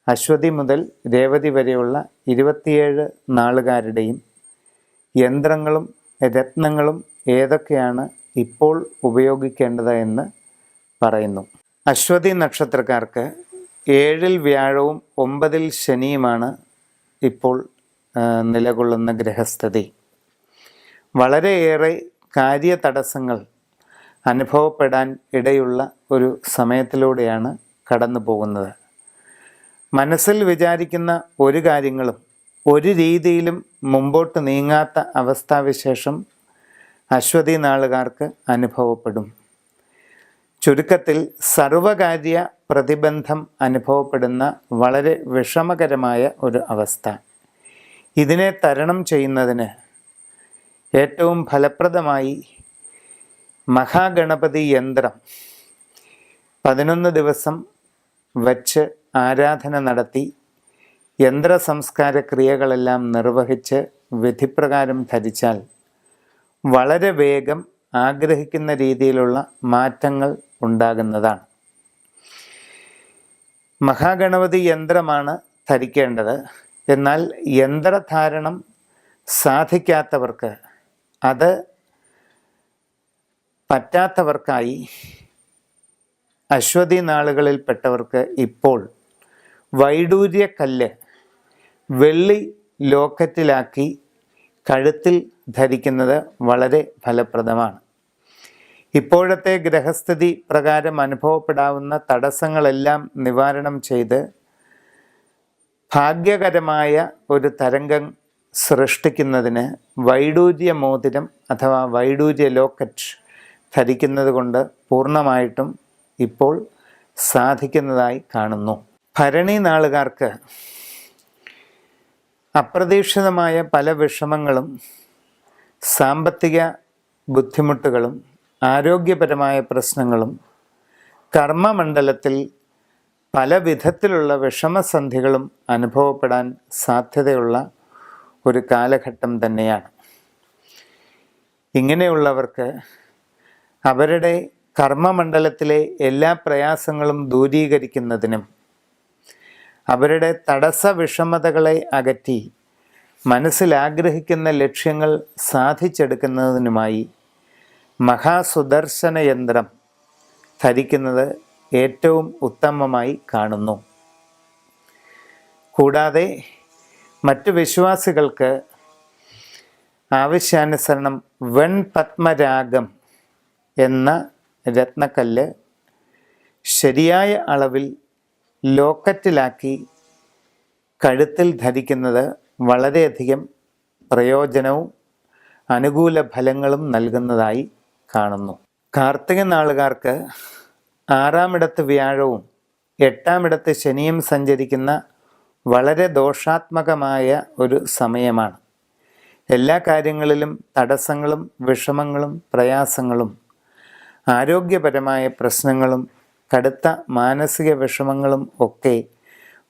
അശ്വതി മുതൽ രേവതി വരെയുള്ള 27 നാളുകാരുടെയും യന്ത്രങ്ങളും രത്നങ്ങളും ഏതൊക്കെയാണ് ഇപ്പോൾ ഉപയോഗിക്കേണ്ടത് എന്ന് പറയുന്നു. അശ്വതി നക്ഷത്രക്കാർക്ക് 7-ൽ വ്യാഴവും 9-ൽ ശനിയുമാണ് ഇപ്പോൾ നിലകൊള്ളുന്ന ഗ്രഹസ്ഥിതി. വളരെയേറെ കാര്യതടസ്സങ്ങൾ അനുഭവപ്പെടാൻ ഇടയുള്ള ഒരു സമയത്തിലൂടെയാണ് കടന്നു പോകുന്നത്. മനസ്സിൽ വിചാരിക്കുന്ന ഒരു കാര്യങ്ങളും ഒരു രീതിയിലും മുമ്പോട്ട് നീങ്ങാത്ത അവസ്ഥാവിശേഷം അശ്വതി നാളുകാർക്ക് അനുഭവപ്പെടും. ചുരുക്കത്തിൽ സർവകാര്യ പ്രതിബന്ധം അനുഭവപ്പെടുന്ന വളരെ വിഷമകരമായ ഒരു അവസ്ഥ. ഇതിനെ തരണം ചെയ്യുന്നതിന് ഏറ്റവും ഫലപ്രദമായി മഹാഗണപതി യന്ത്രം 11 ദിവസം വച്ച് ആരാധന നടത്തി യന്ത്ര സംസ്കാര ക്രിയകളെല്ലാം നിർവഹിച്ച് വിധിപ്രകാരം ധരിച്ചാൽ വളരെ വേഗം ആഗ്രഹിക്കുന്ന രീതിയിലുള്ള മാറ്റങ്ങൾ ഉണ്ടാകുന്നതാണ്. മഹാഗണപതി യന്ത്രമാണ് ധരിക്കേണ്ടത്. എന്നാൽ യന്ത്രധാരണം സാധിക്കാത്തവർക്ക്, അത് പറ്റാത്തവർക്കായി അശ്വതി നാളുകളിൽപ്പെട്ടവർക്ക് ഇപ്പോൾ വൈഡൂര്യക്കല്ല് വെള്ളി ലോക്കറ്റിലാക്കി കഴുത്തിൽ ധരിക്കുന്നത് വളരെ ഫലപ്രദമാണ്. ഇപ്പോഴത്തെ ഗ്രഹസ്ഥിതി പ്രകാരം അനുഭവപ്പെടാവുന്ന തടസ്സങ്ങളെല്ലാം നിവാരണം ചെയ്ത് ഭാഗ്യകരമായ ഒരു തരംഗം സൃഷ്ടിക്കുന്നതിന് വൈഡൂര്യ മോതിരം അഥവാ വൈഡൂര്യ ലോക്കറ്റ് ധരിക്കുന്നത് കൊണ്ട് പൂർണ്ണമായിട്ടും ഇപ്പോൾ സാധിക്കുന്നതായി കാണുന്നു. ഭരണി നാളുകാർക്ക് അപ്രതീക്ഷിതമായ പല വിഷമങ്ങളും സാമ്പത്തിക ബുദ്ധിമുട്ടുകളും ആരോഗ്യപരമായ പ്രശ്നങ്ങളും കർമ്മമണ്ഡലത്തിൽ പല വിധത്തിലുള്ള വിഷമസന്ധികളും അനുഭവപ്പെടാൻ സാധ്യതയുള്ള ഒരു കാലഘട്ടം തന്നെയാണ്. ഇങ്ങനെയുള്ളവർക്ക് അവരുടെ കർമ്മമണ്ഡലത്തിലെ എല്ലാ പ്രയാസങ്ങളും ദൂരീകരിക്കുന്നതിനും അവരുടെ തടസ്സ വിഷമതകളെ അകറ്റി മനസ്സിലാഗ്രഹിക്കുന്ന ലക്ഷ്യങ്ങൾ സാധിച്ചെടുക്കുന്നതിനുമായി മഹാസുദർശന യന്ത്രം ധരിക്കുന്നത് ഏറ്റവും ഉത്തമമായി കാണുന്നു. കൂടാതെ മറ്റു വിശ്വാസികൾക്ക് ആവശ്യാനുസരണം വെൺപത്മരാഗം എന്ന രത്നക്കല്ല് ശരിയായ അളവിൽ ലോക്കറ്റിലാക്കി കഴുത്തിൽ ധരിക്കുന്നത് വളരെയധികം പ്രയോജനവും അനുകൂല ഫലങ്ങളും നൽകുന്നതായി കാണുന്നു. കാർത്തിക നാളുകാർക്ക് 6-ാമിടത്ത് വ്യാഴവും 8-ാമിടത്ത് ശനിയും സഞ്ചരിക്കുന്ന വളരെ ദോഷാത്മകമായ ഒരു സമയമാണ്. എല്ലാ കാര്യങ്ങളിലും തടസ്സങ്ങളും വിഷമങ്ങളും പ്രയാസങ്ങളും ആരോഗ്യപരമായ പ്രശ്നങ്ങളും കടുത്ത മാനസിക വിഷമങ്ങളും ഒക്കെ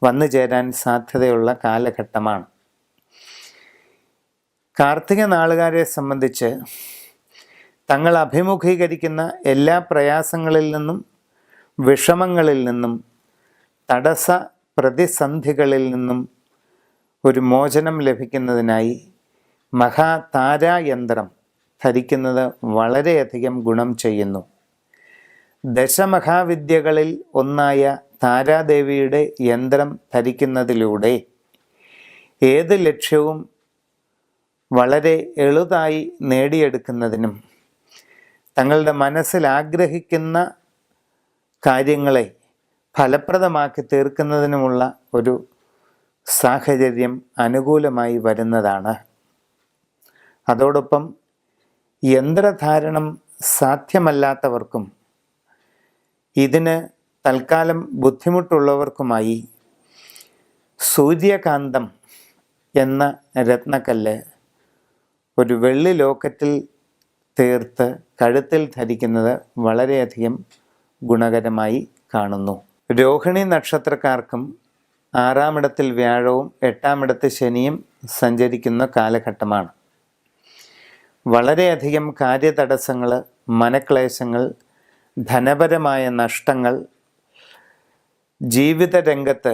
വന്നു ചേരാൻ സാധ്യതയുള്ള കാലഘട്ടമാണ്. കാർത്തിക നാളുകാരെ സംബന്ധിച്ച് തങ്ങൾ അഭിമുഖീകരിക്കുന്ന എല്ലാ പ്രയാസങ്ങളിൽ നിന്നും വിഷമങ്ങളിൽ നിന്നും തടസ്സ പ്രതിസന്ധികളിൽ നിന്നും ഒരു മോചനം ലഭിക്കുന്നതിനായി മഹാതാരായന്ത്രം ധരിക്കുന്നത് വളരെയധികം ഗുണം ചെയ്യുന്നു. ദശമഹാവിദ്യകളിൽ ഒന്നായ താരാദേവിയുടെ യന്ത്രം ധരിക്കുന്നതിലൂടെ ഏത് ലക്ഷ്യവും വളരെ എളുതായി നേടിയെടുക്കുന്നതിനും തങ്ങളുടെ മനസ്സിൽ ആഗ്രഹിക്കുന്ന കാര്യങ്ങളെ ഫലപ്രദമാക്കി തീർക്കുന്നതിനുമുള്ള ഒരു സാഹചര്യം അനുകൂലമായി വരുന്നതാണ്. അതോടൊപ്പം യന്ത്രധാരണം സാധ്യമല്ലാത്തവർക്കും ഇതിന് തൽക്കാലം ബുദ്ധിമുട്ടുള്ളവർക്കുമായി സൂര്യകാന്തം എന്ന രത്നക്കല്ല് ഒരു വെള്ളി ലോക്കറ്റിൽ തീർത്ത് കഴുത്തിൽ ധരിക്കുന്നത് വളരെയധികം ഗുണകരമായി കാണുന്നു. രോഹിണി നക്ഷത്രക്കാർക്കും 6-ാമിടത്തിൽ വ്യാഴവും 8-ാമിടത്ത് ശനിയും സഞ്ചരിക്കുന്ന കാലഘട്ടമാണ്. വളരെയധികം കാര്യതടസ്സങ്ങൾ, മനക്ലേശങ്ങൾ, ധനപരമായ നഷ്ടങ്ങൾ, ജീവിത രംഗത്ത്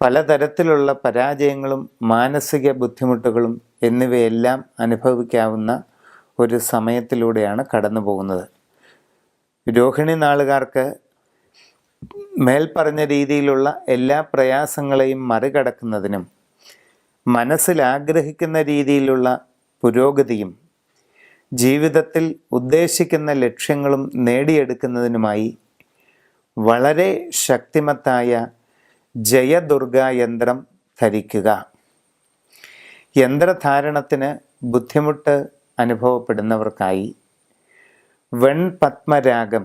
പലതരത്തിലുള്ള പരാജയങ്ങളും മാനസിക ബുദ്ധിമുട്ടുകളും എന്നിവയെല്ലാം അനുഭവിക്കാവുന്ന ഒരു സമയത്തിലൂടെയാണ് കടന്നു പോകുന്നത്. രോഹിണി നാളുകാർക്ക് മേൽപ്പറഞ്ഞ രീതിയിലുള്ള എല്ലാ പ്രയാസങ്ങളെയും മറികടക്കുന്നതിനും മനസ്സിൽ ആഗ്രഹിക്കുന്ന രീതിയിലുള്ള പുരോഗതിയും ജീവിതത്തിൽ ഉദ്ദേശിക്കുന്ന ലക്ഷ്യങ്ങളും നേടിയെടുക്കുന്നതിനുമായി വളരെ ശക്തിമത്തായ ജയദുർഗ യന്ത്രം ധരിക്കുക. യന്ത്രധാരണത്തിന് ബുദ്ധിമുട്ട് അനുഭവപ്പെടുന്നവർക്കായി വെൺപത്മരാഗം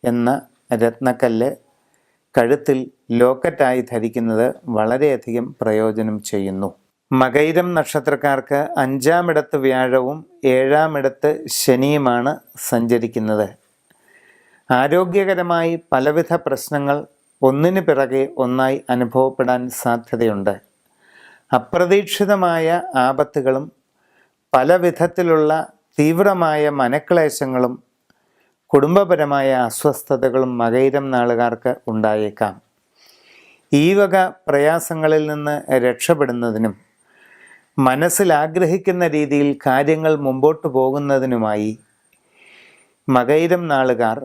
എന്ന രത്നക്കല്ല് കഴുത്തിൽ ലോക്കറ്റായി ധരിക്കുന്നത് വളരെയധികം പ്രയോജനം ചെയ്യുന്നു. മകയിരം നക്ഷത്രക്കാർക്ക് 5-ാമിടത്ത് വ്യാഴവും 7-ാമിടത്ത് ശനിയുമാണ് സഞ്ചരിക്കുന്നത്. ആരോഗ്യകരമായി പലവിധ പ്രശ്നങ്ങൾ ഒന്നിനു പിറകെ ഒന്നായി അനുഭവപ്പെടാൻ സാധ്യതയുണ്ട്. അപ്രതീക്ഷിതമായ ആപത്തുകളും പല വിധത്തിലുള്ള തീവ്രമായ മനക്ലേശങ്ങളും കുടുംബപരമായ അസ്വസ്ഥതകളും മകയിരം നാളുകാർക്ക് ഉണ്ടായേക്കാം. ഈ വക പ്രയാസങ്ങളിൽ നിന്ന് രക്ഷപ്പെടുന്നതിനും മനസ്സിൽ ആഗ്രഹിക്കുന്ന രീതിയിൽ കാര്യങ്ങൾ മുമ്പോട്ട് പോകുന്നതിനുമായി മകയിരം നാളുകാർ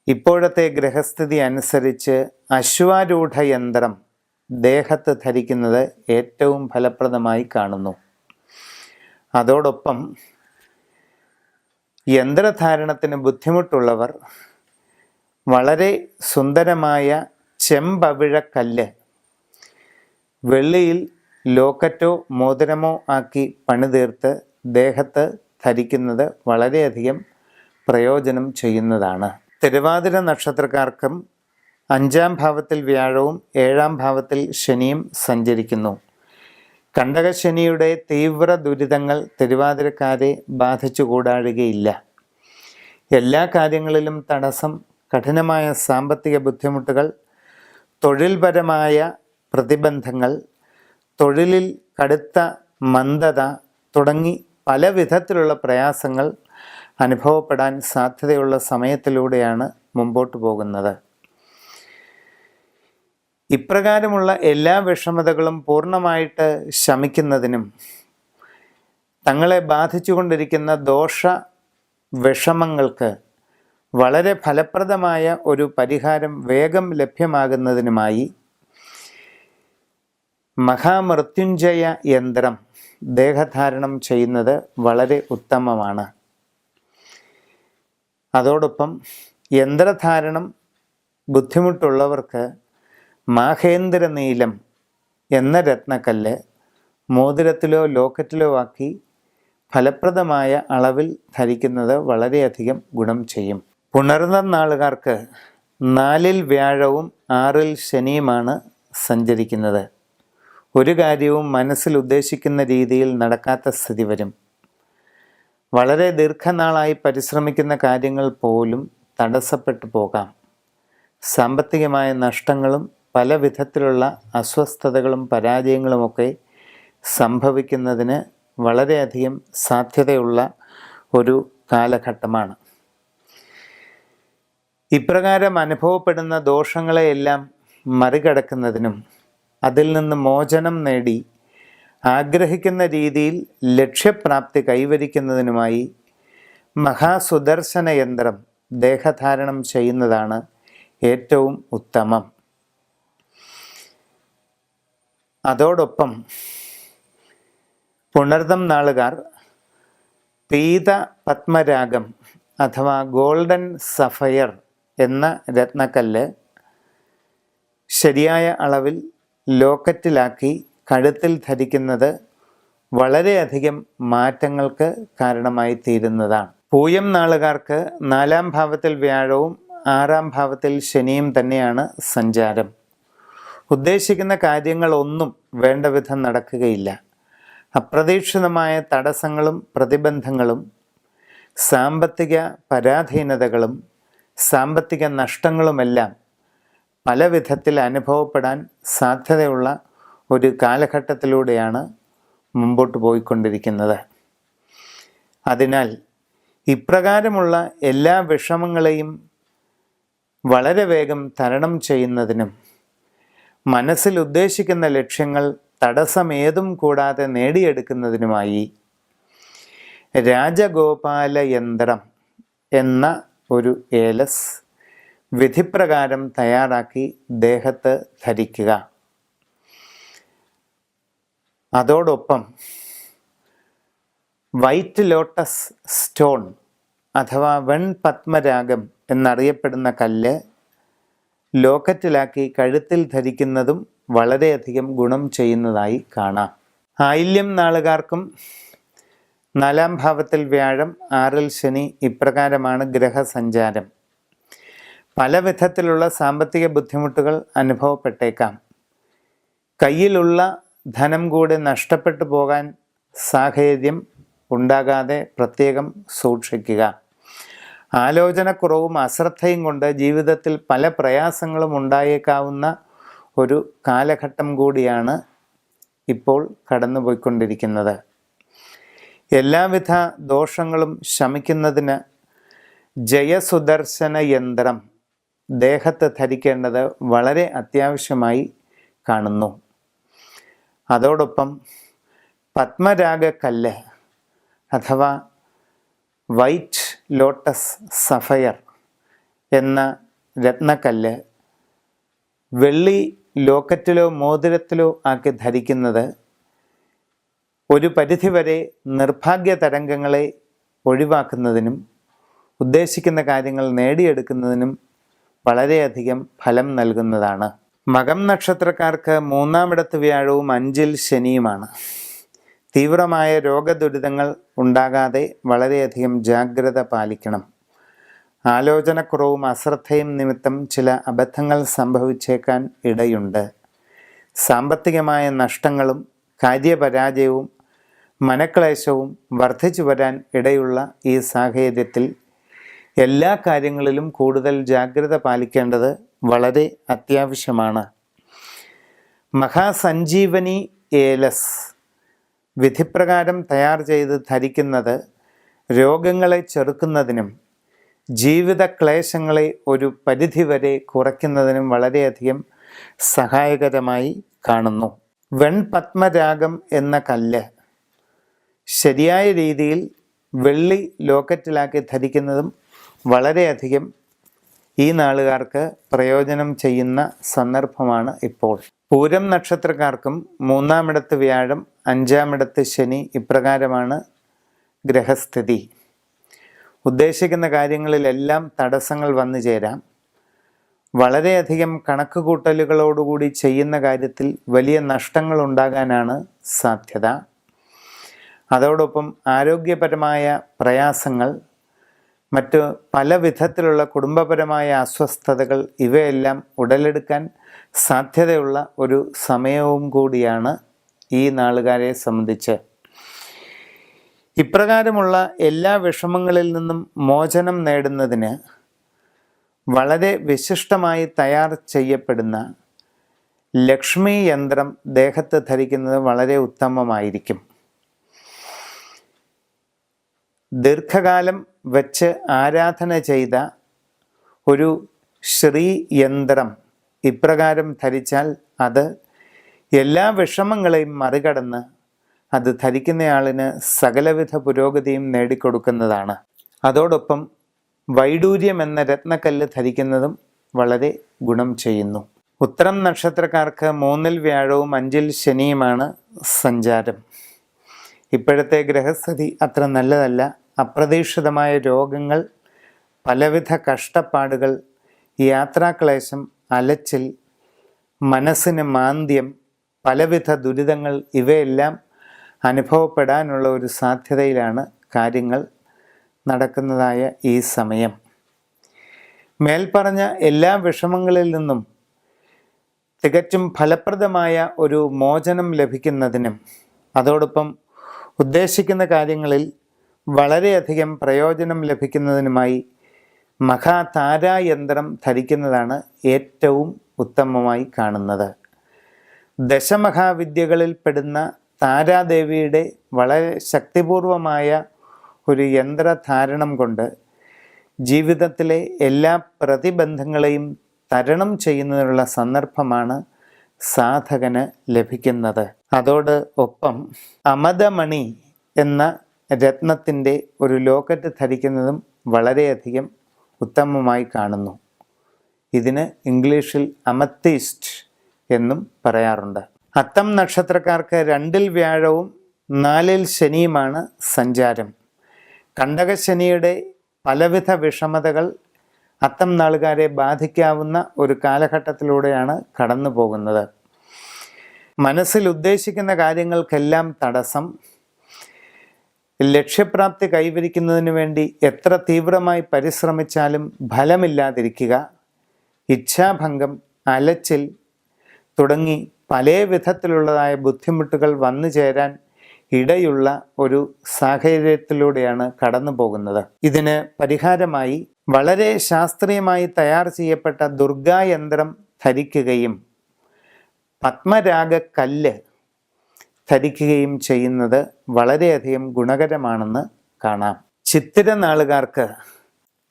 ഇപ്പോഴത്തെ ഗ്രഹസ്ഥിതി അനുസരിച്ച് അശ്വാരൂഢ യന്ത്രം ദേഹത്ത് ധരിക്കുന്നത് ഏറ്റവും ഫലപ്രദമായി കാണുന്നു. അതോടൊപ്പം യന്ത്രധാരണത്തിന് ബുദ്ധിമുട്ടുള്ളവർ വളരെ സുന്ദരമായ ചെമ്പവിഴക്കല്ല് വെള്ളിയിൽ ലോക്കറ്റോ മോതിരമോ ആക്കി പണിതീർത്ത് ദേഹത്ത് ധരിക്കുന്നത് വളരെയധികം പ്രയോജനം ചെയ്യുന്നതാണ്. തിരുവാതിര നക്ഷത്രക്കാർക്കും 5-ാം ഭാവത്തിൽ വ്യാഴവും 7-ാം ഭാവത്തിൽ ശനിയും സഞ്ചരിക്കുന്നു. കണ്ടകശനിയുടെ തീവ്ര ദുരിതങ്ങൾ തിരുവാതിരക്കാരെ ബാധിച്ചു കൂടാഴുകയില്ല. എല്ലാ കാര്യങ്ങളിലും തടസ്സം, കഠിനമായ സാമ്പത്തിക ബുദ്ധിമുട്ടുകൾ, തൊഴിൽപരമായ പ്രതിബന്ധങ്ങൾ, തൊഴിലിൽ കടുത്ത മന്ദത തുടങ്ങി പല വിധത്തിലുള്ള പ്രയാസങ്ങൾ അനുഭവപ്പെടാൻ സാധ്യതയുള്ള സമയത്തിലൂടെയാണ് മുമ്പോട്ട് പോകുന്നത്. ഇപ്രകാരമുള്ള എല്ലാ വിഷമതകളും പൂർണ്ണമായിട്ട് ശമിക്കുന്നതിനും തങ്ങളെ ബാധിച്ചുകൊണ്ടിരിക്കുന്ന ദോഷ വിഷമങ്ങൾക്ക് വളരെ ഫലപ്രദമായ ഒരു പരിഹാരം വേഗം ലഭ്യമാകുന്നതിനുമായി മഹാമൃത്യുഞ്ജയ യന്ത്രം ദേഹധാരണം ചെയ്യുന്നത് വളരെ ഉത്തമമാണ്. അതോടൊപ്പം യന്ത്രധാരണം ബുദ്ധിമുട്ടുള്ളവർക്ക് മാഹേന്ദ്ര നീലം എന്ന രത്നക്കല്ല് മോതിരത്തിലോ ലോക്കറ്റിലോ ആക്കി ഫലപ്രദമായ അളവിൽ ധരിക്കുന്നത് വളരെയധികം ഗുണം ചെയ്യും. പുണർന്ന നാളുകാർക്ക് 4-ൽ വ്യാഴവും 6-ൽ ശനിയുമാണ് സഞ്ചരിക്കുന്നത്. ഒരു കാര്യവും മനസ്സിൽ ഉദ്ദേശിക്കുന്ന രീതിയിൽ നടക്കാത്ത സ്ഥിതി വരും. വളരെ ദീർഘനാളായി പരിശ്രമിക്കുന്ന കാര്യങ്ങൾ പോലും തടസ്സപ്പെട്ടു പോകാം. സാമ്പത്തികമായ നഷ്ടങ്ങളും പല വിധത്തിലുള്ള അസ്വസ്ഥതകളും പരാജയങ്ങളുമൊക്കെ സംഭവിക്കുന്നതിന് വളരെയധികം സാധ്യതയുള്ള ഒരു കാലഘട്ടമാണ്. ഇപ്രകാരം അനുഭവപ്പെടുന്ന ദോഷങ്ങളെയെല്ലാം മറികടക്കുന്നതിനും അതിൽ നിന്ന് മോചനം നേടി ആഗ്രഹിക്കുന്ന രീതിയിൽ ലക്ഷ്യപ്രാപ്തി കൈവരിക്കുന്നതിനുമായി മഹാസുദർശന യന്ത്രം ദേഹധാരണം ചെയ്യുന്നതാണ് ഏറ്റവും ഉത്തമം. അതോടൊപ്പം പുണർദം നാളുകാർ പീത പത്മരാഗം അഥവാ ഗോൾഡൻ സഫയർ എന്ന രത്നക്കല്ല് ശരിയായ അളവിൽ ലോക്കറ്റിലാക്കി കഴുത്തിൽ ധരിക്കുന്നത് വളരെയധികം മാറ്റങ്ങൾക്ക് കാരണമായി തീരുന്നതാണ്. പൂയം നാളുകാർക്ക് 4-ാം ഭാവത്തിൽ വ്യാഴവും 6-ാം ഭാവത്തിൽ ശനിയും തന്നെയാണ് സഞ്ചാരം. ഉദ്ദേശിക്കുന്ന കാര്യങ്ങളൊന്നും വേണ്ട വിധം നടക്കുകയില്ല. അപ്രതീക്ഷിതമായ തടസ്സങ്ങളും പ്രതിബന്ധങ്ങളും സാമ്പത്തിക പരാധീനതകളും സാമ്പത്തിക നഷ്ടങ്ങളുമെല്ലാം പല വിധത്തിൽ അനുഭവപ്പെടാൻ സാധ്യതയുള്ള ഒരു കാലഘട്ടത്തിലൂടെയാണ് മുമ്പോട്ട് പോയിക്കൊണ്ടിരിക്കുന്നത്. അതിനാൽ ഇപ്രകാരമുള്ള എല്ലാ വിഷമങ്ങളെയും വളരെ വേഗം തരണം ചെയ്യുന്നതിനും മനസ്സിൽ ഉദ്ദേശിക്കുന്ന ലക്ഷ്യങ്ങൾ തടസ്സമേതും കൂടാതെ നേടിയെടുക്കുന്നതിനുമായി രാജഗോപാല യന്ത്രം എന്ന ഒരു ഏലസ് വിധിപ്രകാരം തയ്യാറാക്കി ദേഹത്ത് ധരിക്കുക. അതോടൊപ്പം വൈറ്റ് ലോട്ടസ് സ്റ്റോൺ അഥവാ വെൺപത്മരാഗം എന്നറിയപ്പെടുന്ന കല്ല് ലോക്കറ്റിലാക്കി കഴുത്തിൽ ധരിക്കുന്നതും വളരെയധികം ഗുണം ചെയ്യുന്നതായി കാണാം. ആയില്യം നാളുകാർക്കും 4-ാം ഭാവത്തിൽ വ്യാഴം, 6-ൽ ശനി, ഇപ്രകാരമാണ് ഗ്രഹസഞ്ചാരം. പല വിധത്തിലുള്ള സാമ്പത്തിക ബുദ്ധിമുട്ടുകൾ അനുഭവപ്പെട്ടേക്കാം. കയ്യിലുള്ള ധനം കൂടി നഷ്ടപ്പെട്ടു പോകാൻ സാഹചര്യം ഉണ്ടാകാതെ പ്രത്യേകം സൂക്ഷിക്കുക. ആലോചനക്കുറവും അശ്രദ്ധയും കൊണ്ട് ജീവിതത്തിൽ പല പ്രയാസങ്ങളും ഉണ്ടായേക്കാവുന്ന ഒരു കാലഘട്ടം കൂടിയാണ് ഇപ്പോൾ കടന്നുപോയിക്കൊണ്ടിരിക്കുന്നത്. എല്ലാവിധ ദോഷങ്ങളും ശമിക്കുന്നതിന് ജയസുദർശന യന്ത്രം ദേഹത്ത് ധരിക്കേണ്ടത് വളരെ അത്യാവശ്യമായി കാണുന്നു. അതോടൊപ്പം പത്മരാഗക്കല്ല് അഥവാ വൈറ്റ് ലോട്ടസ് സഫയർ എന്ന രത്നക്കല്ല് വെള്ളി ലോക്കറ്റിലോ മോതിരത്തിലോ ആക്കി ധരിക്കുന്നത് ഒരു പരിധിവരെ നിർഭാഗ്യ തരംഗങ്ങളെ ഒഴിവാക്കുന്നതിനും ഉദ്ദേശിക്കുന്ന കാര്യങ്ങൾ നേടിയെടുക്കുന്നതിനും വളരെയധികം ഫലം നൽകുന്നതാണ്. മകം നക്ഷത്രക്കാർക്ക് 3-ാമിടത്ത് വ്യാഴവും 5-ൽ ശനിയുമാണ്. തീവ്രമായ രോഗദുരിതങ്ങൾ ഉണ്ടാകാതെ വളരെയധികം ജാഗ്രത പാലിക്കണം. ആലോചനക്കുറവും അശ്രദ്ധയും നിമിത്തം ചില അബദ്ധങ്ങൾ സംഭവിച്ചേക്കാൻ ഇടയുണ്ട്. സാമ്പത്തികമായ നഷ്ടങ്ങളും കാര്യപരാജയവും മനക്ലേശവും വർദ്ധിച്ചു വരാൻ ഇടയുള്ള ഈ സാഹചര്യത്തിൽ എല്ലാ കാര്യങ്ങളിലും കൂടുതൽ ജാഗ്രത പാലിക്കേണ്ടത് വളരെ അത്യാവശ്യമാണ്. മഹാസഞ്ജീവനി ഏലസ് വിധിപ്രകാരം തയ്യാർ ചെയ്ത് ധരിക്കുന്നത് രോഗങ്ങളെ ചെറുക്കുന്നതിനും ജീവിത ക്ലേശങ്ങളെ ഒരു പരിധിവരെ കുറയ്ക്കുന്നതിനും വളരെയധികം സഹായകരമായി കാണുന്നു. വെൺപത്മരാഗം എന്ന കല്ല് ശരിയായ രീതിയിൽ വെള്ളി ലോക്കറ്റിലാക്കി ധരിക്കുന്നതും വളരെയധികം ഈ നാളുകാർക്ക് പ്രയോജനം ചെയ്യുന്ന സന്ദർഭമാണ് ഇപ്പോൾ. പൂരം നക്ഷത്രക്കാർക്കും 3-ാമിടത്ത് വ്യാഴം, 5-ാമിടത്ത് ശനി, ഇപ്രകാരമാണ് ഗ്രഹസ്ഥിതി. ഉദ്ദേശിക്കുന്ന കാര്യങ്ങളിലെല്ലാം തടസ്സങ്ങൾ വന്നു ചേരാം. വളരെയധികം കണക്കുകൂട്ടലുകളോടുകൂടി ചെയ്യുന്ന കാര്യത്തിൽ വലിയ നഷ്ടങ്ങൾ ഉണ്ടാകാനാണ് സാധ്യത. അതോടൊപ്പം ആരോഗ്യപരമായ പ്രയാസങ്ങൾ, മറ്റ് പല വിധത്തിലുള്ള കുടുംബപരമായ അസ്വസ്ഥതകൾ ഇവയെല്ലാം ഉടലെടുക്കാൻ സാധ്യതയുള്ള ഒരു സമയവും കൂടിയാണ് ഈ നാളുകാരെ സംബന്ധിച്ച്. ഇപ്രകാരമുള്ള എല്ലാ വിഷമങ്ങളിൽ നിന്നും മോചനം നേടുന്നതിന് വളരെ വിശിഷ്ടമായി തയ്യാർ ചെയ്യപ്പെടുന്ന ലക്ഷ്മി യന്ത്രം ദേഹത്ത് ധരിക്കുന്നത് വളരെ ഉത്തമമായിരിക്കും. ദീർഘകാലം വച്ച് ആരാധന ചെയ്ത ഒരു ശ്രീ യന്ത്രം ഇപ്രകാരം ധരിച്ചാൽ അത് എല്ലാ വിഷമങ്ങളെയും മറികടന്ന് അത് ധരിക്കുന്നയാളിന് സകലവിധ പുരോഗതിയും നേടിക്കൊടുക്കുന്നതാണ്. അതോടൊപ്പം വൈഡൂര്യം എന്ന രത്നക്കല്ല് ധരിക്കുന്നതും വളരെ ഗുണം ചെയ്യുന്നു. ഉത്തരം നക്ഷത്രക്കാർക്ക് 3-ൽ വ്യാഴവും 5-ൽ ശനിയുമാണ് സഞ്ചാരം. ഇപ്പോഴത്തെ ഗ്രഹസ്ഥിതി അത്ര നല്ലതല്ല. അപ്രതീക്ഷിതമായ രോഗങ്ങൾ, പലവിധ കഷ്ടപ്പാടുകൾ, യാത്രാക്ലേശം, അലച്ചിൽ, മനസ്സിന് മാന്ദ്യം, പലവിധ ദുരിതങ്ങൾ ഇവയെല്ലാം അനുഭവപ്പെടാനുള്ള ഒരു സാധ്യതയിലാണ് കാര്യങ്ങൾ നടക്കുന്നതായ ഈ സമയം. മേൽപ്പറഞ്ഞ എല്ലാ വിഷമങ്ങളിൽ നിന്നും തികച്ചും ഫലപ്രദമായ ഒരു മോചനം ലഭിക്കുന്നതിനും അതോടൊപ്പം ഉദ്ദേശിക്കുന്ന കാര്യങ്ങളിൽ വളരെയധികം പ്രയോജനം ലഭിക്കുന്നതിനുമായി മഹാതാരായന്ത്രം ധരിക്കുന്നതാണ് ഏറ്റവും ഉത്തമമായി കാണുന്നത്. ദശമഹാവിദ്യകളിൽ പെടുന്ന താരാദേവിയുടെ വളരെ ശക്തിപൂർവമായ ഒരു യന്ത്രധാരണം കൊണ്ട് ജീവിതത്തിലെ എല്ലാ പ്രതിബന്ധങ്ങളെയും തരണം ചെയ്യുന്നതിനുള്ള സന്ദർഭമാണ് സാധകന് ലഭിക്കുന്നത്. അതോട് ഒപ്പം അമദമണി എന്ന രത്നത്തിൻ്റെ ഒരു ലോക്കറ്റ് ധരിക്കുന്നതും വളരെയധികം ഉത്തമമായി കാണുന്നു. ഇതിന് ഇംഗ്ലീഷിൽ അമത്തിസ്റ്റ് എന്നും പറയാറുണ്ട്. അത്തം നക്ഷത്രക്കാർക്ക് 2-ൽ വ്യാഴവും 4-ൽ ശനിയുമാണ് സഞ്ചാരം. കണ്ടകശനിയുടെ പലവിധ വിഷമതകൾ അത്തം നാളുകാരെ ബാധിക്കാവുന്ന ഒരു കാലഘട്ടത്തിലൂടെയാണ് കടന്നു പോകുന്നത്. മനസ്സിൽ ഉദ്ദേശിക്കുന്ന കാര്യങ്ങൾക്കെല്ലാം തടസ്സം, ലക്ഷ്യപ്രാപ്തി കൈവരിക്കുന്നതിന് വേണ്ടി എത്ര തീവ്രമായി പരിശ്രമിച്ചാലും ഫലമില്ലാതിരിക്കുക, ഇച്ഛാഭംഗം, അലച്ചിൽ തുടങ്ങി പല വിധത്തിലുള്ളതായ ബുദ്ധിമുട്ടുകൾ വന്നു ചേരാൻ ഇടയുള്ള ഒരു സാഹചര്യത്തിലൂടെയാണ് കടന്നു പോകുന്നത്. ഇതിന് പരിഹാരമായി വളരെ ശാസ്ത്രീയമായി തയ്യാർ ചെയ്യപ്പെട്ട ദുർഗായന്ത്രം ധരിക്കുകയും പത്മരാഗ കല്ല് ധരിക്കുകയും ചെയ്യുന്നത് വളരെയധികം ഗുണകരമാണെന്ന് കാണാം. ചിത്തിര നാളുകാർക്ക്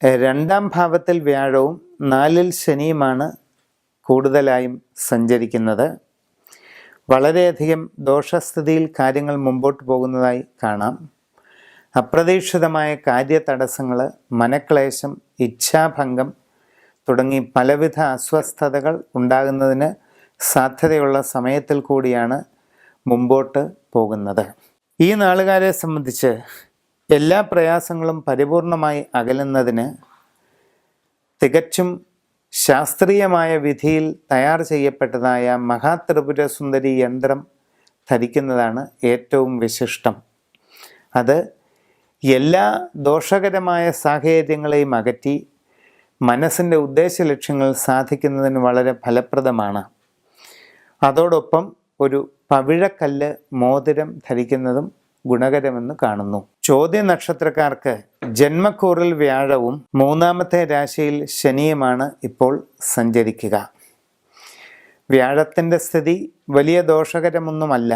2-ാം ഭാവത്തിൽ വ്യാഴവും 4-ൽ ശനിയുമാണ് കൂടുതലായും സഞ്ചരിക്കുന്നത്. വളരെയധികം ദോഷസ്ഥിതിയിൽ കാര്യങ്ങൾ മുമ്പോട്ട് പോകുന്നതായി കാണാം. അപ്രതീക്ഷിതമായ കാര്യതടസ്സങ്ങൾ, മനക്ലേശം, ഇച്ഛാഭംഗം തുടങ്ങി പലവിധ അസ്വസ്ഥതകൾ ഉണ്ടാകുന്നതിന് സാധ്യതയുള്ള സമയത്തിൽ കൂടിയാണ് മുമ്പോട്ട് പോകുന്നത്. ഈ നാളുകാരെ സംബന്ധിച്ച് എല്ലാ പ്രയാസങ്ങളും പരിപൂർണമായി അകലുന്നതിന് തികച്ചും ശാസ്ത്രീയമായ വിധിയിൽ തയ്യാർ ചെയ്യപ്പെട്ടതായ മഹാത്രിപുര സുന്ദരി യന്ത്രം ധരിക്കുന്നതാണ് ഏറ്റവും വിശിഷ്ടം. അത് എല്ലാ ദോഷകരമായ സാഹചര്യങ്ങളെയും അകറ്റി മനസ്സിൻ്റെ ഉദ്ദേശ ലക്ഷ്യങ്ങൾ സാധിക്കുന്നതിന് വളരെ ഫലപ്രദമാണ്. അതോടൊപ്പം ഒരു പവിഴക്കല്ല് മോതിരം ധരിക്കുന്നതും ഗുണകരമെന്ന് കാണുന്നു. ചോദ്യ നക്ഷത്രക്കാർക്ക് ജന്മക്കൂറിൽ വ്യാഴവും 3-ാമത്തെ രാശിയിൽ ശനിയുമാണ് ഇപ്പോൾ സഞ്ചരിക്കുക. വ്യാഴത്തിൻ്റെ സ്ഥിതി വലിയ ദോഷകരമൊന്നുമല്ല.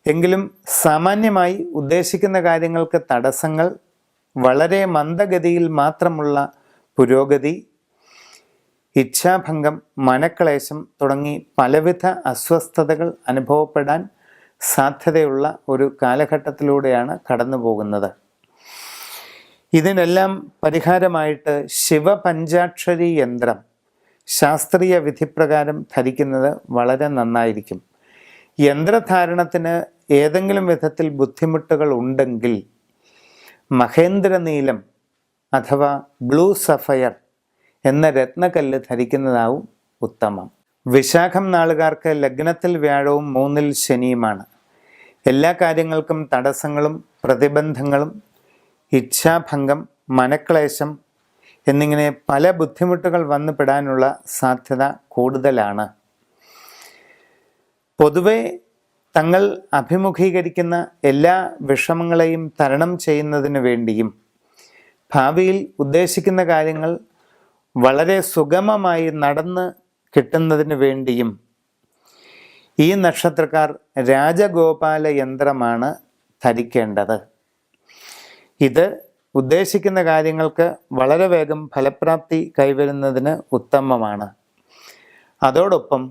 എങ്കിലും സാമാന്യമായി ഉദ്ദേശിക്കുന്ന കാര്യങ്ങൾക്ക് തടസ്സങ്ങൾ, വളരെ മന്ദഗതിയിൽ മാത്രമുള്ള പുരോഗതി, ഇച്ഛാഭംഗം, മനക്ലേശം തുടങ്ങി പലവിധ അസ്വസ്ഥതകൾ അനുഭവപ്പെടാൻ സാധ്യതയുള്ള ഒരു കാലഘട്ടത്തിലൂടെയാണ് കടന്നു പോകുന്നത്. ഇതിനെല്ലാം പരിഹാരമായിട്ട് ശിവപഞ്ചാക്ഷരി യന്ത്രം ശാസ്ത്രീയ വിധിപ്രകാരം ധരിക്കുന്നത് വളരെ നന്നായിരിക്കും. യന്ത്രധാരണത്തിന് ഏതെങ്കിലും വിധത്തിൽ ബുദ്ധിമുട്ടുകൾ ഉണ്ടെങ്കിൽ മഹേന്ദ്രനീലം അഥവാ ബ്ലൂ സഫയർ എന്ന രത്നക്കല്ല് ധരിക്കുന്നതാവും ഉത്തമം. വിശാഖം നാളുകാർക്ക് ലഗ്നത്തിൽ വ്യാഴവും 3-ൽ ശനിയുമാണ്. എല്ലാ കാര്യങ്ങൾക്കും തടസ്സങ്ങളും പ്രതിബന്ധങ്ങളും, ഇച്ഛാഭംഗം, മനക്ലേശം എന്നിങ്ങനെ പല ബുദ്ധിമുട്ടുകൾ വന്നു പെടാനുള്ള സാധ്യത കൂടുതലാണ്. പൊതുവെ തങ്ങൾ അഭിമുഖീകരിക്കുന്ന എല്ലാ വിഷമങ്ങളെയും തരണം ചെയ്യുന്നതിന് വേണ്ടിയും ഭാവിയിൽ ഉദ്ദേശിക്കുന്ന കാര്യങ്ങൾ വളരെ സുഗമമായി നടന്ന് കിട്ടുന്നതിന് വേണ്ടിയും ഈ നക്ഷത്രക്കാർ രാജഗോപാല യന്ത്രമാണ് ധരിക്കേണ്ടത്. ഇത് ഉദ്ദേശിക്കുന്ന കാര്യങ്ങൾക്ക് വളരെ വേഗം ഫലപ്രാപ്തി കൈവരുന്നതിന് ഉത്തമമാണ്. അതോടൊപ്പം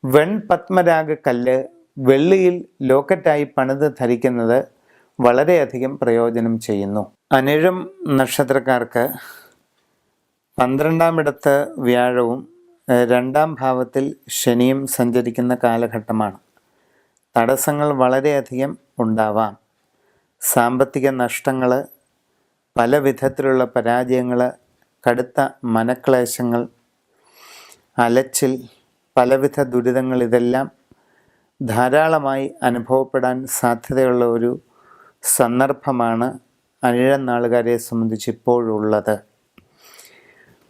വെൺപത്മരാഗ കല്ല് വെള്ളിയിൽ ലോക്കറ്റായി പണിത് ധരിക്കുന്നത് വളരെയധികം പ്രയോജനം ചെയ്യുന്നു. അനിഴം നക്ഷത്രക്കാർക്ക് 12-ാം ഇടത്ത് വ്യാഴവും 2-ാം ഭാവത്തിൽ ശനിയും സഞ്ചരിക്കുന്ന കാലഘട്ടമാണ്. തടസ്സങ്ങൾ വളരെയധികം ഉണ്ടാവാം. സാമ്പത്തിക നഷ്ടങ്ങൾ, പല വിധത്തിലുള്ള പരാജയങ്ങൾ, കടുത്ത മനക്ലേശങ്ങൾ, അലച്ചിൽ, പലവിധ ദുരിതങ്ങൾ ഇതെല്ലാം ധാരാളമായി അനുഭവപ്പെടാൻ സാധ്യതയുള്ള ഒരു സന്ദർഭമാണ് അനിഴം നാളുകാരെ സംബന്ധിച്ച് ഇപ്പോഴുള്ളത്.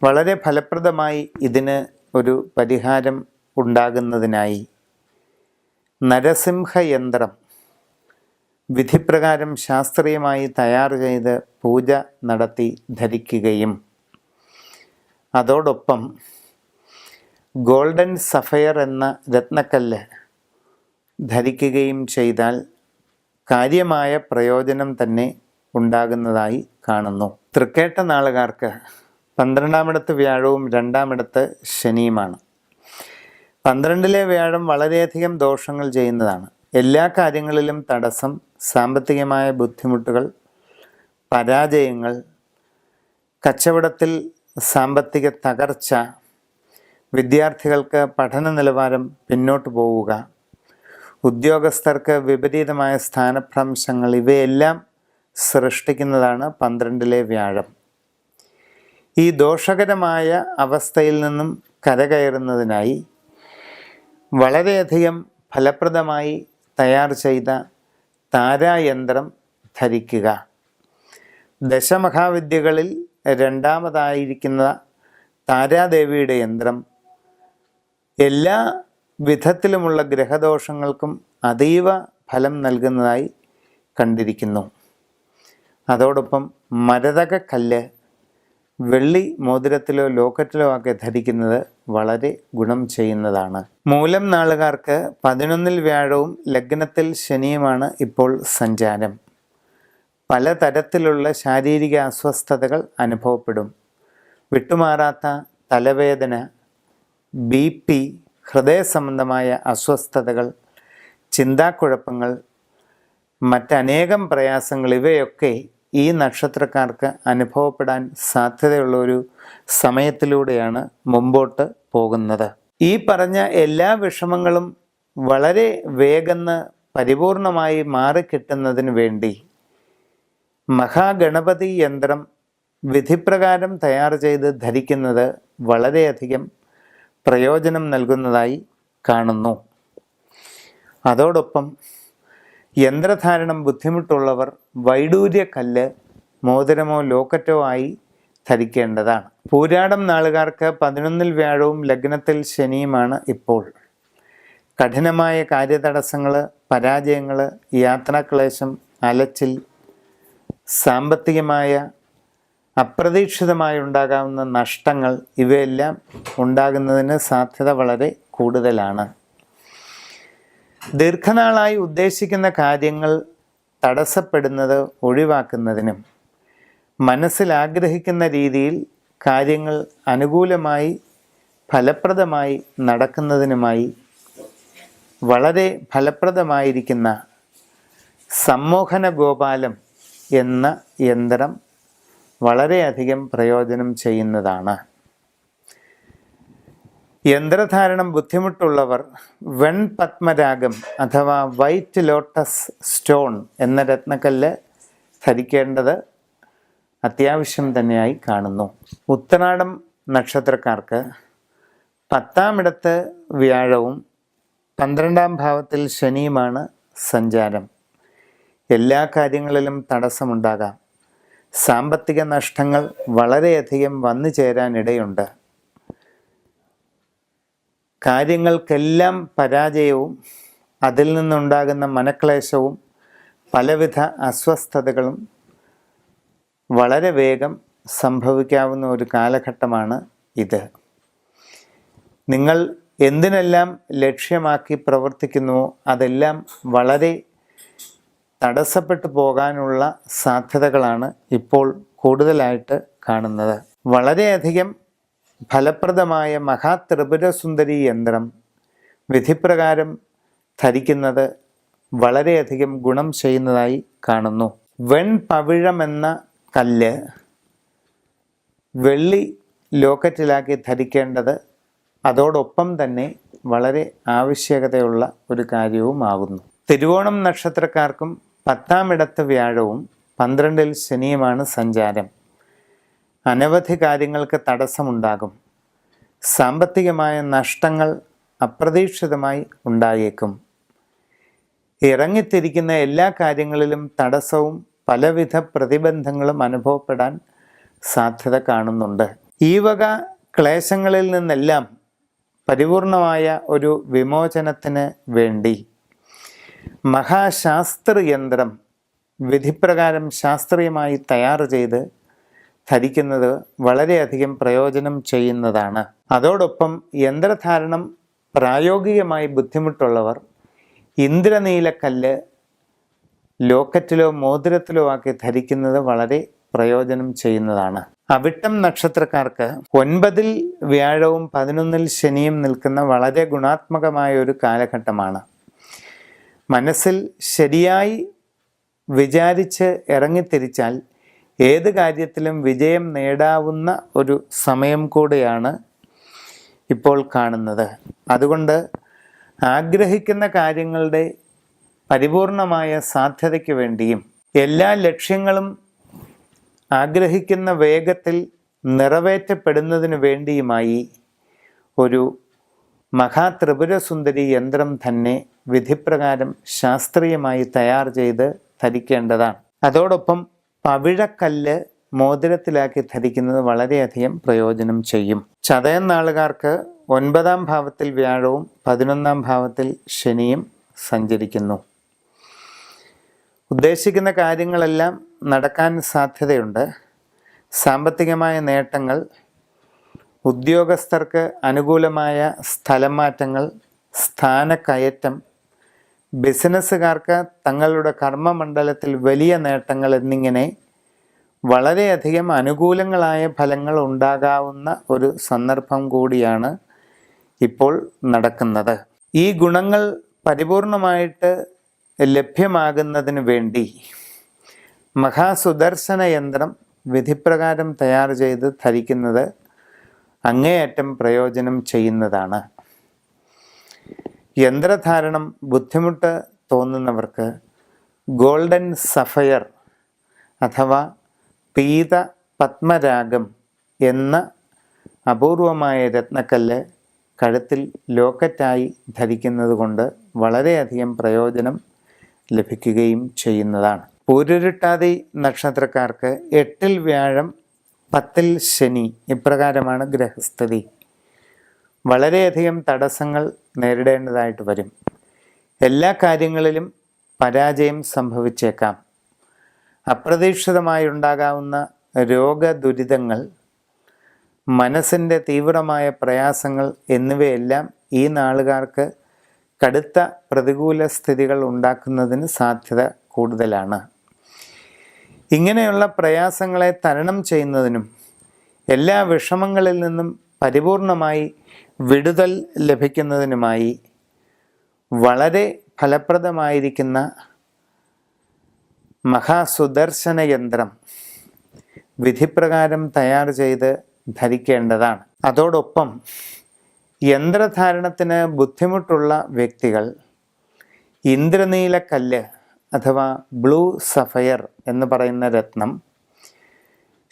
വളരെ ഫലപ്രദമായി ഇതിന് ഒരു പരിഹാരം ഉണ്ടാകുന്നതിനായി നരസിംഹയന്ത്രം വിധിപ്രകാരം ശാസ്ത്രീയമായി തയ്യാർ ചെയ്ത് പൂജ നടത്തി ധരിക്കുകയും അതോടൊപ്പം ഗോൾഡൻ സഫയർ എന്ന രത്നക്കല്ല് ധരിക്കുകയും ചെയ്താൽ കാര്യമായ പ്രയോജനം തന്നെ ഉണ്ടാകുന്നതായി കാണുന്നു. തൃക്കേട്ട നാളുകാർക്ക് 12-ാം ഇടത്ത് വ്യാഴവും 2-ാം ഇടത്ത് ശനിയുമാണ്. 12-ലെ വ്യാഴം വളരെയധികം ദോഷങ്ങൾ ചെയ്യുന്നതാണ്. എല്ലാ കാര്യങ്ങളിലും തടസ്സം, സാമ്പത്തികമായ ബുദ്ധിമുട്ടുകൾ, പരാജയങ്ങൾ, കച്ചവടത്തിൽ സാമ്പത്തിക തകർച്ച, വിദ്യാർത്ഥികൾക്ക് പഠന നിലവാരം പിന്നോട്ട് പോവുക, ഉദ്യോഗസ്ഥർക്ക് വിപരീതമായ സ്ഥാനഭ്രംശങ്ങൾ, ഇവയെല്ലാം സൃഷ്ടിക്കുന്നതാണ് 12-ലെ വ്യാഴം. ഈ ദോഷകരമായ അവസ്ഥയിൽ നിന്നും കരകയറുന്നതിനായി വളരെയധികം ഫലപ്രദമായി തയ്യാർ ചെയ്ത താരായന്ത്രം ധരിക്കുക. ദശമഹാവിദ്യകളിൽ രണ്ടാമതായിരിക്കുന്ന താരാദേവിയുടെ യന്ത്രം എല്ലാ വിധത്തിലുമുള്ള ഗ്രഹദോഷങ്ങൾക്കും അതീവ ഫലം നൽകുന്നതായി കണ്ടിരിക്കുന്നു. അതോടൊപ്പം മരതകക്കല്ല് വെള്ളി മോതിരത്തിലോ ലോക്കറ്റിലോ ഒക്കെ ധരിക്കുന്നത് വളരെ ഗുണം ചെയ്യുന്നതാണ്. മൂലം നാളുകാർക്ക് 11-ൽ വ്യാഴവും ലഗ്നത്തിൽ ശനിയുമാണ് ഇപ്പോൾ സഞ്ചാരം. പലതരത്തിലുള്ള ശാരീരിക അസ്വസ്ഥതകൾ അനുഭവപ്പെടും. വിട്ടുമാറാത്ത തലവേദന, BP, ഹൃദയ സംബന്ധമായ അസ്വസ്ഥതകൾ, ചിന്താക്കുഴപ്പങ്ങൾ, മറ്റനേകം പ്രയാസങ്ങൾ, ഇവയൊക്കെ ഈ നക്ഷത്രക്കാർക്ക് അനുഭവപ്പെടാൻ സാധ്യതയുള്ള ഒരു സമയത്തിലൂടെയാണ് മുമ്പോട്ട് പോകുന്നത്. ഈ പറഞ്ഞ എല്ലാ വിഷമങ്ങളും വളരെ വേഗം പരിപൂർണമായി മാറിക്കിട്ടുന്നതിന് വേണ്ടി മഹാഗണപതി യന്ത്രം വിധിപ്രകാരം തയ്യാർ ചെയ്ത് ധരിക്കുന്നത് വളരെയധികം പ്രയോജനം നൽകുന്നതായി കാണുന്നു. അതോടൊപ്പം യന്ത്രധാരണം ബുദ്ധിമുട്ടുള്ളവർ വൈഡൂര്യക്കല്ല് മോതിരമോ ലോക്കറ്റോ ആയി ധരിക്കേണ്ടതാണ്. പൂരാടം നാളുകാർക്ക് 11-ൽ വ്യാഴവും ലഗ്നത്തിൽ ശനിയുമാണ് ഇപ്പോൾ. കഠിനമായ കാര്യതടസ്സങ്ങൾ, പരാജയങ്ങൾ, യാത്രാക്ലേശം, അലച്ചിൽ, സാമ്പത്തികമായ അപ്രതീക്ഷിതമായി ഉണ്ടാകാവുന്ന നഷ്ടങ്ങൾ, ഇവയെല്ലാം ഉണ്ടാകുന്നതിന് സാധ്യത വളരെ കൂടുതലാണ്. ദീർഘനാളായി ഉദ്ദേശിക്കുന്ന കാര്യങ്ങൾ തടസ്സപ്പെടുന്നത് ഒഴിവാക്കുന്നതിനും മനസ്സിൽ ആഗ്രഹിക്കുന്ന രീതിയിൽ കാര്യങ്ങൾ അനുകൂലമായി ഫലപ്രദമായി നടക്കുന്നതിനുമായി വളരെ ഫലപ്രദമായിരിക്കുന്ന സമ്മോഹന ഗോപാലം എന്ന യന്ത്രം വളരെയധികം പ്രയോജനം ചെയ്യുന്നതാണ്. യന്ത്രധാരണം ബുദ്ധിമുട്ടുള്ളവർ വെൺപത്മരാഗം അഥവാ വൈറ്റ് ലോട്ടസ് സ്റ്റോൺ എന്ന രത്നക്കല്ല് ധരിക്കേണ്ടത് അത്യാവശ്യം തന്നെയായി കാണുന്നു. ഉത്തരാടം നക്ഷത്രക്കാർക്ക് 10-ാം ഇടത്ത് വ്യാഴവും 12-ാം ഭാവത്തിൽ ശനിയുമാണ് സഞ്ചാരം. എല്ലാ കാര്യങ്ങളിലും തടസ്സമുണ്ടാകാം. സാമ്പത്തിക നഷ്ടങ്ങൾ വളരെയധികം വന്നു ചേരാനിടയുണ്ട്. കാര്യങ്ങൾക്കെല്ലാം പരാജയവും അതിൽ നിന്നുണ്ടാകുന്ന മനക്ലേശവും പലവിധ അസ്വസ്ഥതകളും വളരെ വേഗം സംഭവിക്കാവുന്ന ഒരു കാലഘട്ടമാണ് ഇത്. നിങ്ങൾ എന്തിനെല്ലാം ലക്ഷ്യമാക്കി പ്രവർത്തിക്കുന്നുവോ അതെല്ലാം വളരെ തടസ്സപ്പെട്ടു പോകാനുള്ള സാധ്യതകളാണ് ഇപ്പോൾ കൂടുതലായിട്ട് കാണുന്നത്. വളരെയധികം ഫലപ്രദമായ മഹാത്രിപുരസുന്ദരി യന്ത്രം വിധിപ്രകാരം ധരിക്കുന്നത് വളരെയധികം ഗുണം ചെയ്യുന്നതായി കാണുന്നു. വെൺപവിഴമെന്ന കല്ല് വെള്ളി ലോക്കറ്റിലാക്കി ധരിക്കേണ്ടത് അതോടൊപ്പം തന്നെ വളരെ ആവശ്യകതയുള്ള ഒരു കാര്യവുമാകുന്നു. തിരുവോണം നക്ഷത്രക്കാർക്കും 10-ാം ഇടത്ത് വ്യാഴവും 12-ൽ ശനിയുമാണ് സഞ്ചാരം. അനവധി കാര്യങ്ങൾക്ക് തടസ്സമുണ്ടാകും. സാമ്പത്തികമായ നഷ്ടങ്ങൾ അപ്രതീക്ഷിതമായി ഉണ്ടായേക്കും. ഇറങ്ങിത്തിരിക്കുന്ന എല്ലാ കാര്യങ്ങളിലും തടസ്സവും പലവിധ പ്രതിബന്ധങ്ങളും അനുഭവപ്പെടാൻ സാധ്യത കാണുന്നുണ്ട്. ഈ വക ക്ലേശങ്ങളിൽ നിന്നെല്ലാം പരിപൂർണമായ ഒരു വിമോചനത്തിന് വേണ്ടി മഹാശാസ്ത്രയന്ത്രം വിധിപ്രകാരം ശാസ്ത്രീയമായി തയ്യാർ ചെയ്ത് ധരിക്കുന്നത് വളരെയധികം പ്രയോജനം ചെയ്യുന്നതാണ്. അതോടൊപ്പം യന്ത്രധാരണം പ്രായോഗികമായി ബുദ്ധിമുട്ടുള്ളവർ ഇന്ദ്രനീലക്കല്ല് ലോക്കറ്റിലോ മോതിരത്തിലോ ആക്കി ധരിക്കുന്നത് വളരെ പ്രയോജനം ചെയ്യുന്നതാണ്. അവിട്ടം നക്ഷത്രക്കാർക്ക് 9-ൽ വ്യാഴവും 11-ൽ ശനിയും നിൽക്കുന്ന വളരെ ഗുണാത്മകമായ ഒരു കാലഘട്ടമാണ്. മനസ്സിൽ ശരിയായി വിചാരിച്ച് ഇറങ്ങിത്തിരിച്ചാൽ ഏത് കാര്യത്തിലും വിജയം നേടാവുന്ന ഒരു സമയം കൂടെയാണ് ഇപ്പോൾ കാണുന്നത്. അതുകൊണ്ട് ആഗ്രഹിക്കുന്ന കാര്യങ്ങളുടെ പരിപൂർണമായ സാധ്യതയ്ക്ക് വേണ്ടിയും എല്ലാ ലക്ഷ്യങ്ങളും ആഗ്രഹിക്കുന്ന വേഗത്തിൽ നിറവേറ്റപ്പെടുന്നതിന് വേണ്ടിയുമായി ഒരു മഹാത്രിപുരസുന്ദരി യന്ത്രം തന്നെ വിധിപ്രകാരം ശാസ്ത്രീയമായി തയ്യാർ ചെയ്ത് ധരിക്കേണ്ടതാണ്. അതോടൊപ്പം പവിഴക്കല്ല് മോതിരത്തിലാക്കി ധരിക്കുന്നത് വളരെയധികം പ്രയോജനം ചെയ്യും. ചതയം നാളുകാർക്ക് 9-ാം ഭാവത്തിൽ വ്യാഴവും 11-ാം ഭാവത്തിൽ ശനിയും സഞ്ചരിക്കുന്നു. ഉദ്ദേശിക്കുന്ന കാര്യങ്ങളെല്ലാം നടക്കാൻ സാധ്യതയുണ്ട്. സാമ്പത്തികമായ നേട്ടങ്ങൾ, ഉദ്യോഗസ്ഥർക്ക് അനുകൂലമായ സ്ഥലം മാറ്റങ്ങൾ, സ്ഥാനക്കയറ്റം, ബിസിനസ്സുകാർക്ക് തങ്ങളുടെ കർമ്മമണ്ഡലത്തിൽ വലിയ നേട്ടങ്ങൾ എന്നിങ്ങനെ വളരെയധികം അനുകൂലങ്ങളായ ഫലങ്ങൾ ഉണ്ടാകാവുന്ന ഒരു സന്ദർഭം കൂടിയാണ് ഇപ്പോൾ നടക്കുന്നത്. ഈ ഗുണങ്ങൾ പരിപൂർണമായിട്ട് ലഭ്യമാകുന്നതിന് വേണ്ടി മഹാസുദർശന യന്ത്രം വിധിപ്രകാരം തയ്യാർ ചെയ്ത് ധരിക്കുന്നത് അങ്ങേയറ്റം പ്രയോജനം ചെയ്യുന്നതാണ്. യന്ത്രധാരണം ബുദ്ധിമുട്ട് തോന്നുന്നവർക്ക് ഗോൾഡൻ സഫയർ അഥവാ പീത പത്മരാഗം എന്ന അപൂർവമായ രത്നക്കല്ല് കഴുത്തിൽ ലോക്കറ്റായി ധരിക്കുന്നത് കൊണ്ട് വളരെയധികം പ്രയോജനം ലഭിക്കുകയും ചെയ്യുന്നതാണ്. പൂരുരുട്ടാതി നക്ഷത്രക്കാർക്ക് 8-ൽ വ്യാഴം 10-ൽ ശനി ഇപ്രകാരമാണ് ഗ്രഹസ്ഥിതി. വളരെയധികം തടസ്സങ്ങൾ നേരിടേണ്ടതായിട്ട് വരും. എല്ലാ കാര്യങ്ങളിലും പരാജയം സംഭവിച്ചേക്കാം. അപ്രതീക്ഷിതമായി ഉണ്ടാകാവുന്ന രോഗദുരിതങ്ങൾ, മനസ്സിൻ്റെ തീവ്രമായ പ്രയാസങ്ങൾ എന്നിവയെല്ലാം ഈ നാളുകാർക്ക് കടുത്ത പ്രതികൂല സ്ഥിതികൾ ഉണ്ടാക്കുന്നതിന് സാധ്യത കൂടുതലാണ്. ഇങ്ങനെയുള്ള പ്രയാസങ്ങളെ തരണം ചെയ്യുന്നതിനും എല്ലാ വിഷമങ്ങളിൽ നിന്നും പരിപൂർണമായി വിടുതൽ ലഭിക്കുന്നതിനുമായി വളരെ ഫലപ്രദമായിരിക്കുന്ന മഹാസുദർശന യന്ത്രം വിധിപ്രകാരം തയ്യാർ ചെയ്ത് ധരിക്കേണ്ടതാണ്. അതോടൊപ്പം യന്ത്രധാരണത്തിന് ബുദ്ധിമുട്ടുള്ള വ്യക്തികൾ ഇന്ദ്രനീലക്കല്ല് അഥവാ ബ്ലൂ സഫയർ എന്ന് പറയുന്ന രത്നം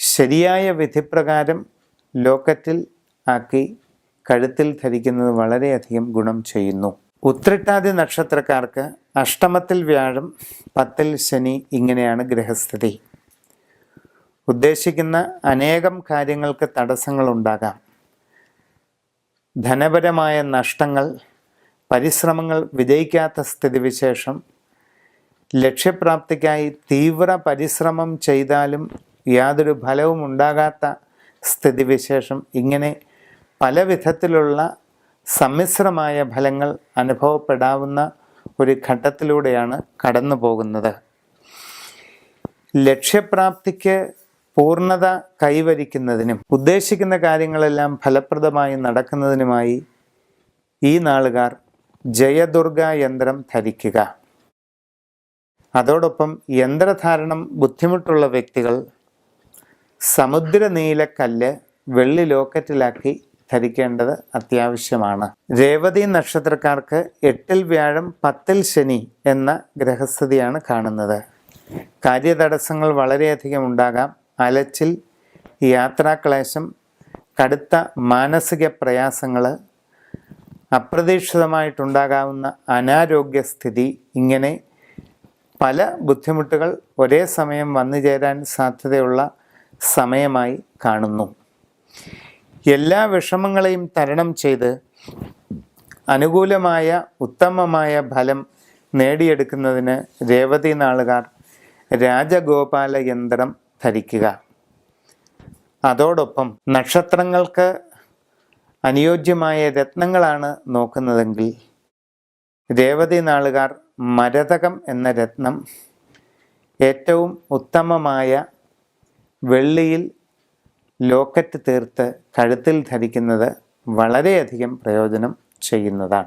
ശരിയായ വിധിപ്രകാരം ലോക്കറ്റിൽ ആക്കി കഴുത്തിൽ ധരിക്കുന്നത് വളരെയധികം ഗുണം ചെയ്യുന്നു. ഉത്രട്ടാതി നക്ഷത്രക്കാർക്ക് അഷ്ടമത്തിൽ വ്യാഴം 10-ൽ ശനി ഇങ്ങനെയാണ് ഗ്രഹസ്ഥിതി. ഉദ്ദേശിക്കുന്ന അനേകം കാര്യങ്ങൾക്ക് തടസ്സങ്ങളുണ്ടാകാം. ധനപരമായ നഷ്ടങ്ങൾ, പരിശ്രമങ്ങൾ വിജയിക്കാത്ത സ്ഥിതിവിശേഷം, ലക്ഷ്യപ്രാപ്തിക്കായി തീവ്ര പരിശ്രമം ചെയ്താലും യാതൊരു ഫലവും ഉണ്ടാകാത്ത സ്ഥിതിവിശേഷം, ഇങ്ങനെ പല വിധത്തിലുള്ള സമ്മിശ്രമായ ഫലങ്ങൾ അനുഭവപ്പെടാവുന്ന ഒരു ഘട്ടത്തിലൂടെയാണ് കടന്നു പോകുന്നത്. ലക്ഷ്യപ്രാപ്തിക്ക് പൂർണ്ണത കൈവരിക്കുന്നതിനും ഉദ്ദേശിക്കുന്ന കാര്യങ്ങളെല്ലാം ഫലപ്രദമായി നടക്കുന്നതിനുമായി ഈ നാളുകാർ ജയദുർഗ യന്ത്രം ധരിക്കുക. അതോടൊപ്പം യന്ത്രധാരണം ബുദ്ധിമുട്ടുള്ള വ്യക്തികൾ സമുദ്രനീലക്കല്ല് വെള്ളി ലോക്കറ്റിലാക്കി ധരിക്കേണ്ടത് അത്യാവശ്യമാണ്. രേവതി നക്ഷത്രക്കാർക്ക് 8-ൽ വ്യാഴം 10-ൽ ശനി എന്ന ഗ്രഹസ്ഥിതിയാണ് കാണുന്നത്. കാര്യതടസ്സങ്ങൾ വളരെയധികം ഉണ്ടാകാം. അലച്ചിൽ, യാത്രാക്ലേശം, കടുത്ത മാനസിക പ്രയാസങ്ങൾ, അപ്രതീക്ഷിതമായിട്ടുണ്ടാകാവുന്ന അനാരോഗ്യസ്ഥിതി, ഇങ്ങനെ പല ബുദ്ധിമുട്ടുകൾ ഒരേ സമയം വന്നു ചേരാൻ സാധ്യതയുള്ള സമയമായി കാണുന്നു. എല്ലാ വിഷമങ്ങളെയും തരണം ചെയ്ത് അനുകൂലമായ ഉത്തമമായ ഫലം നേടിയെടുക്കുന്നതിന് രേവതി നാളുകാർ രാജഗോപാല യന്ത്രം ധരിക്കുക. അതോടൊപ്പം നക്ഷത്രങ്ങൾക്ക് അനുയോജ്യമായ രത്നങ്ങളാണ് നോക്കുന്നതെങ്കിൽ രേവതി നാളുകാർ മരതകം എന്ന രത്നം ഏറ്റവും ഉത്തമമായ വെള്ളിയിൽ ലോക്കറ്റ് തീർത്ത് കഴുത്തിൽ ധരിക്കുന്നത് വളരെയധികം പ്രയോജനം ചെയ്യുന്നതാണ്.